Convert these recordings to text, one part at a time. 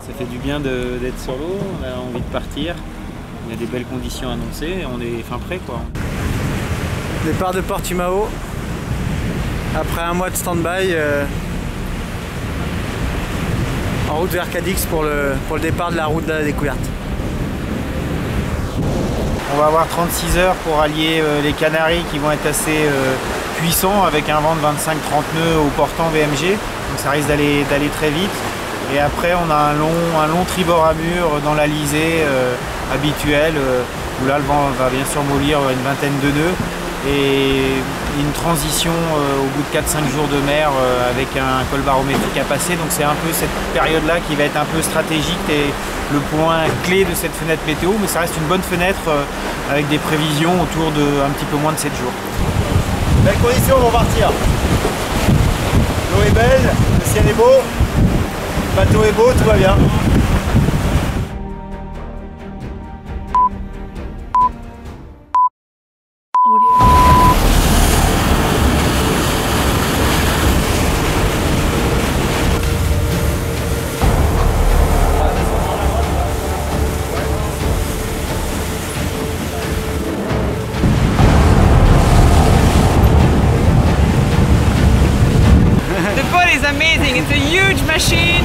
Ça fait du bien d'être sur l'eau, on a envie de partir. Il y a des belles conditions annoncées, on est fin prêt quoi. Départ de Portimao. Après un mois de stand-by, en route vers Cadix pour le départ de la route de la découverte. On va avoir 36 heures pour allier les Canaries qui vont être assez puissants avec un vent de 25-30 nœuds au portant VMG. Donc ça risque d'aller très vite. Et après on a un long tribord à mur dans l'Alizé habituel où là le vent va bien sûr mollir une vingtaine de nœuds. Et une transition au bout de 4-5 jours de mer avec un col barométrique à passer. Donc c'est un peu cette période-là qui va être un peu stratégique et le point clé de cette fenêtre météo. Mais ça reste une bonne fenêtre avec des prévisions autour de un petit peu moins de 7 jours. Belles conditions pour partir. L'eau est belle, le ciel est beau, le bateau est beau, tout va bien. The boat is amazing. It's a huge machine.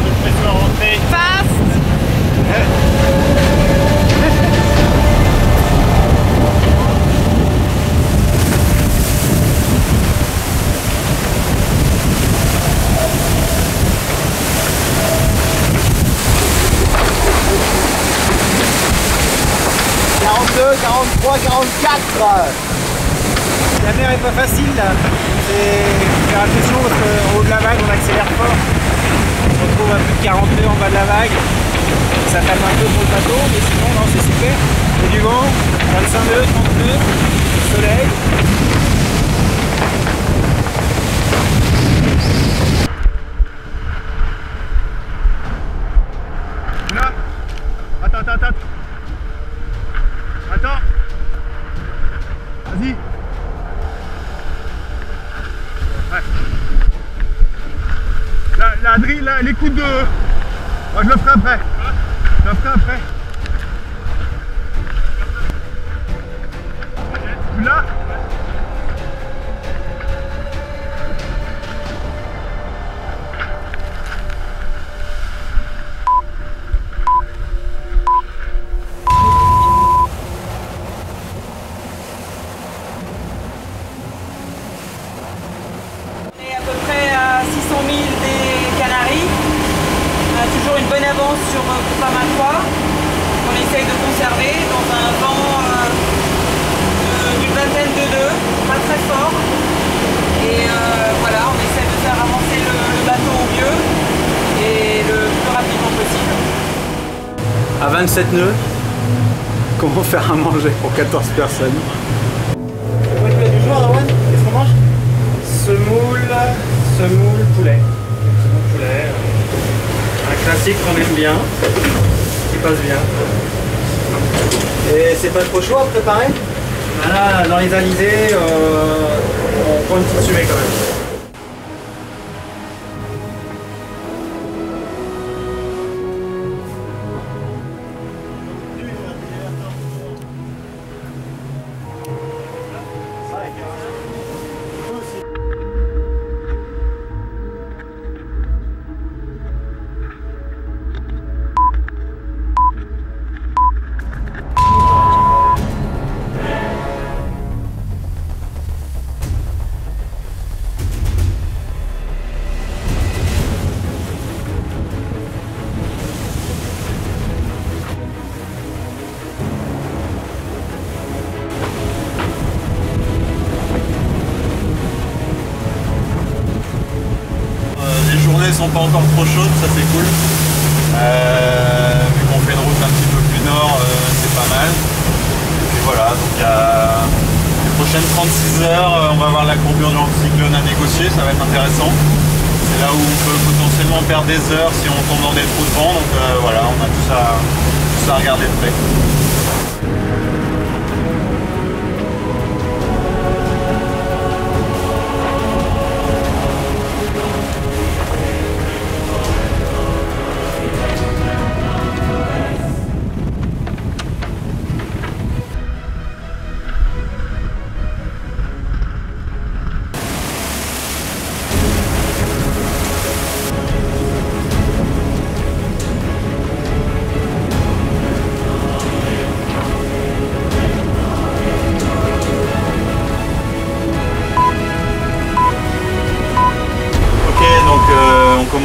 Fast. La mer est pas facile là. Faire attention parce qu'en haut de la vague on accélère fort. On se retrouve à plus de 40 nœuds en bas de la vague. Ça tape un peu pour le bateau, mais sinon non, c'est super. Il y a du vent, 25 nœuds, 30 nœuds, le soleil. Là. Attends. Vas-y. Ouais. La drill, là, les coups de... Moi, je le ferai après. Là. Une bonne avance sur Groupama 3 qu'on essaye de conserver dans un vent d'une vingtaine de nœuds, pas très fort. Et voilà, on essaie de faire avancer le bateau au mieux et le plus rapidement possible. À 27 nœuds, comment faire à manger pour 14 personnes? Le plat du jour, Arwan, qu'est-ce qu'on mange? Semoule poulet. Un classique qu'on aime bien, qui passe bien. Et c'est pas trop chaud à préparer? Là, dans les alizés, on prend une petite sumée quand même. Sont pas encore trop chaudes, ça c'est cool. Vu qu'on fait une route un petit peu plus nord, c'est pas mal. Et puis voilà, donc il y a les prochaines 36 heures, on va voir la courbure du anticyclone à négocier, ça va être intéressant. C'est là où on peut potentiellement perdre des heures si on tombe dans des trous de vent, donc voilà, on a tout ça à regarder de près.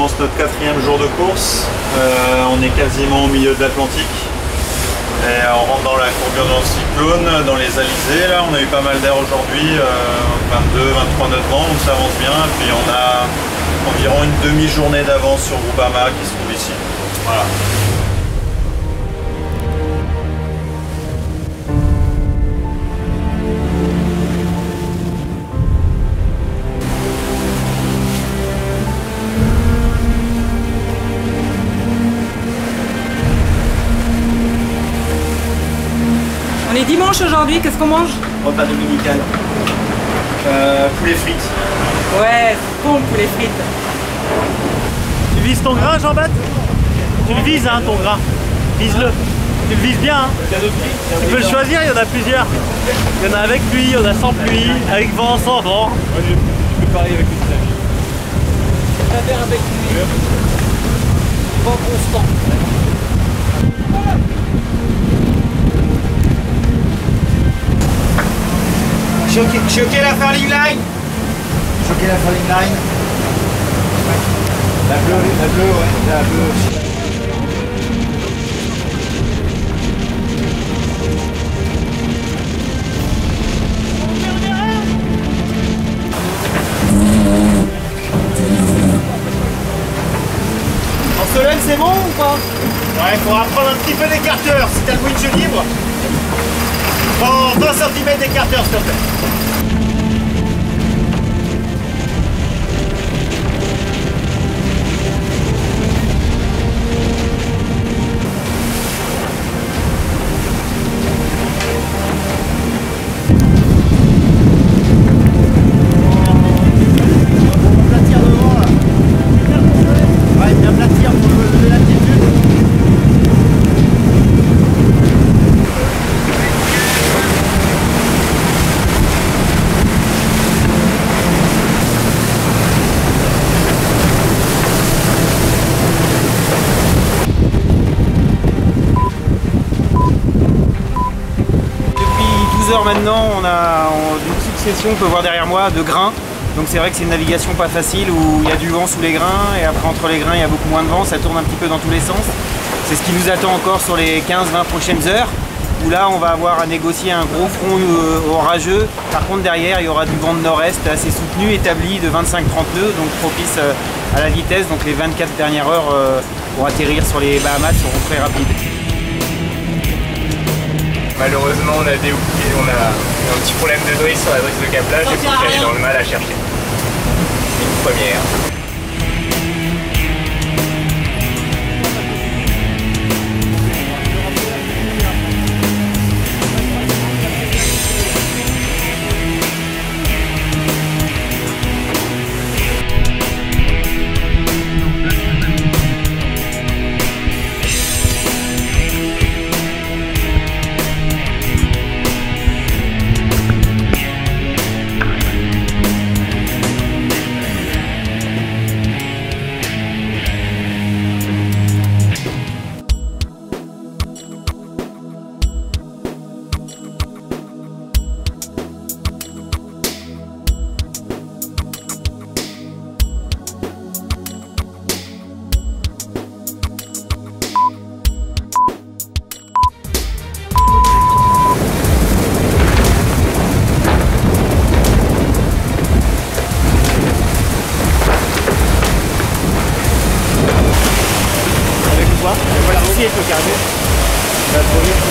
commence notre 4e jour de course. On est quasiment au milieu de l'Atlantique. Et on rentre dans la courbure de l'anticyclone, dans les alizés. Là, on a eu pas mal d'air aujourd'hui, 22-23 nœuds de vent, donc ça avance bien. Et puis on a environ une demi-journée d'avance sur Groupama qui se trouve ici. Voilà. On est dimanche aujourd'hui, qu'est-ce qu'on mange? Repas dominical. Poulet frites. Ouais, c'est bon le poulet frites. Tu vises ton grain, Jean-Baptiste? Tu le vises, hein, ton grain. Vise-le. Tu le vises bien, hein. Tu peux le choisir, il y en a plusieurs. Il y en a avec pluie, il y en a sans pluie, avec vent, sans vent. Moi, je peux parier avec une stage. Je préfère avec pluie. Vent constant. Choquer la Farling Line. Choquer la Farling Line. La bleue, ouais, la bleue. En Solène, c'est bon ou pas? Ouais, il faudra prendre un petit peu d'écarteur si t'as le winch libre. Prends 20 cm d'écarteur, s'il te plaît. Maintenant, on a une succession, on peut voir derrière moi, de grains. Donc c'est vrai que c'est une navigation pas facile où il y a du vent sous les grains et après entre les grains il y a beaucoup moins de vent, ça tourne un petit peu dans tous les sens. C'est ce qui nous attend encore sur les 15-20 prochaines heures où là on va avoir à négocier un gros front orageux. Par contre derrière il y aura du vent de nord-est assez soutenu, établi de 25-30 nœuds, donc propice à la vitesse. Donc les 24 dernières heures pour atterrir sur les Bahamas seront très rapides. Malheureusement, on a un petit problème de noise sur la brise de câblage et il faut aller dans le mal à chercher. C'est une première. Avec le carnet. Il va trop vite.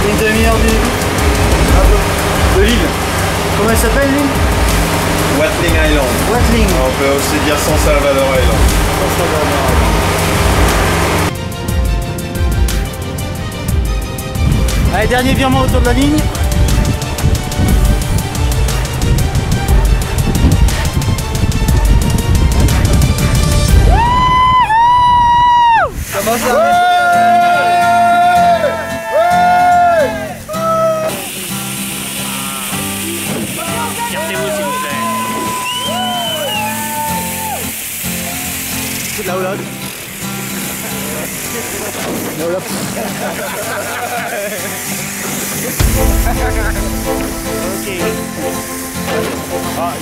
Une demi-heure de l'île. Comment elle s'appelle l'île? Watling Island. Watling. On peut aussi dire San Salvador Island. San Salvador Island. Allez, dernier virement autour de la ligne. Comment ça va?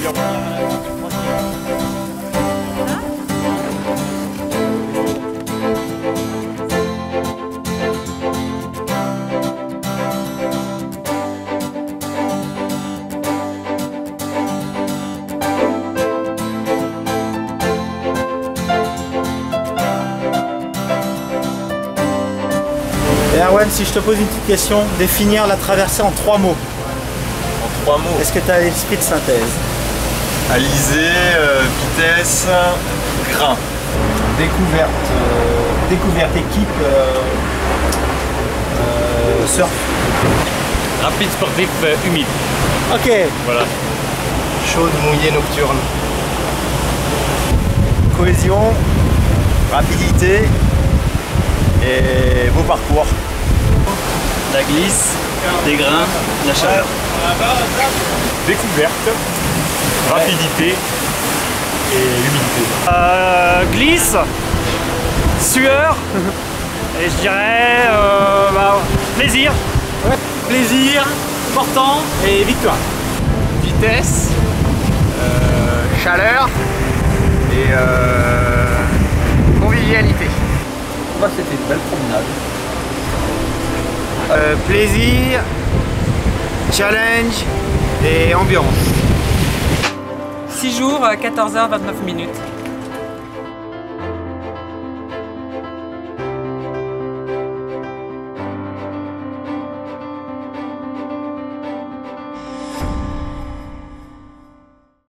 Et Erwan, si je te pose une petite question, définir la traversée en 3 mots. En 3 mots. Est-ce que tu as l'esprit de synthèse? Alizé, vitesse, grain. Découverte équipe, surf. Rapide sportif humide. Ok. Voilà. Chaude, mouillée, nocturne. Cohésion, rapidité et beau parcours. La glisse, des grains, la chaleur. Découverte, rapidité et humidité. Glisse, sueur, et je dirais plaisir. Plaisir, portant et victoire. Vitesse, chaleur et convivialité. Moi, c'était une belle promenade. Plaisir, challenge et ambiance. 6 jours, 14h29 minutes.